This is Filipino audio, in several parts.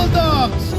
Bulldogs!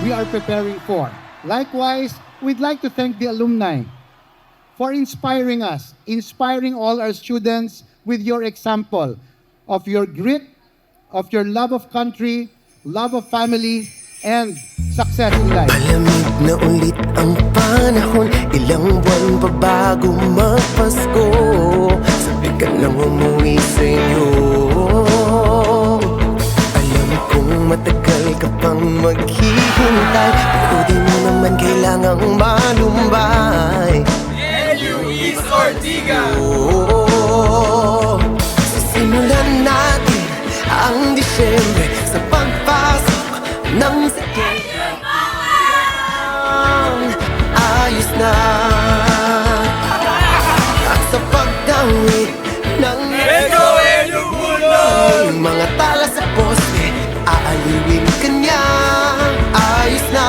We are preparing for. Likewise, we'd like to thank the alumni for inspiring us, inspiring all our students with your example of your grit, of your love of country, love of family, and success in life. Malamig na ulit ang panahon, ilang buwan pa bago magpasko. Sabi ka nang umuwi sa inyo. Alam kong matagal ka pang maghihintay, pero di mo naman kailangang malumbay. Luis Ortiga! Sisimulan natin ang Disyembre sa pagpasok ng Setyembre. Ayos na at sa pagdawit ng yung mga tala sa poste, aaliwin ka niya. Ayos na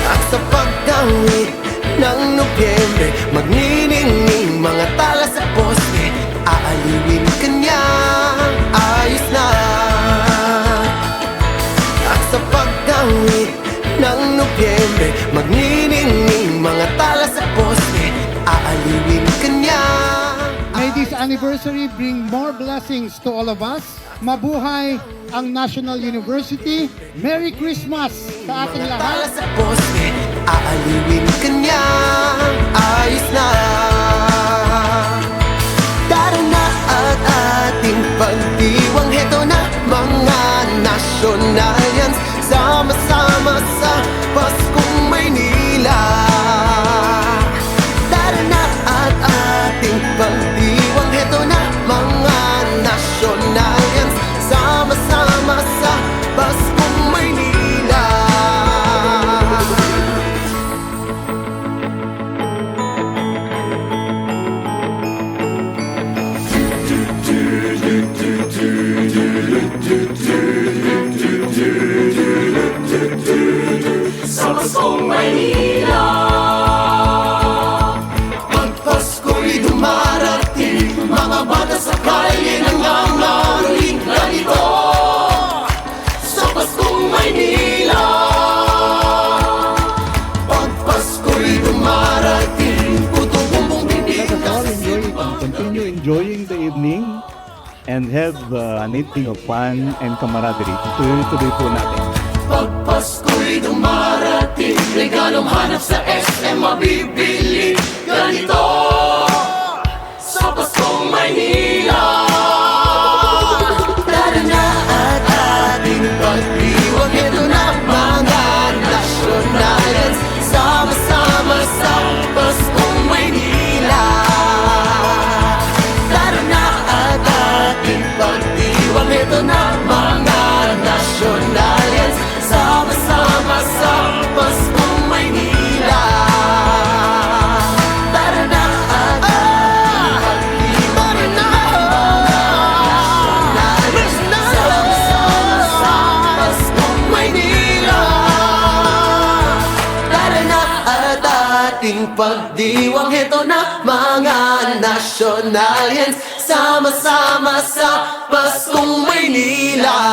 at sa pagdawit ng Nobyembre, magniningning mga tala sa poste, aaliwin ka niya. Ayos na at sa pagdawit ng Nobyembre, magniningning mga tala sa poste, aaliwin ka niya. May this anniversary bring more blessings to all of us. Mabuhay ang National University. Merry Christmas sa ating Mga tala lahat. sa poste, aaliwin ka niya. Ayos na. Tara na at ating pagdiwang. Heto na mga nationalians, sama-sama sa Paskong Maynila. Tara na at ating pagdiwang. Heto na mga nationalians, sama-sama sa Paskong Maynila. Sa Paskong Maynila, Pag Pasko'y dumarating, mga bata sa kalye nangangaroling ganito. Sa Paskong Maynila, pag Pasko'y dumarating, puto bumbong bibig Let us all continue enjoying the evening and have an evening of fun and camaraderie. Tuloy-tuloy po natin. Pag Pasko'y dumarating, regalong hanap sa SM mabibili ganito. Sa Paskong Maynila, tara na at ating pagdiwang. Ito na mga nationalians, sama-sama sa Paskong Maynila. Tara na at ating pagdiwang. Ito na mga nationalians, sama-sama sa Paskong Maynila. Tara na at ating pagdiwang. Ito na mga nationalians, sama-sama sa Paskong Maynila. Tara na at ating pagdiwang. Ito na mga nationalians, sama-sama sa Paskong Maynila.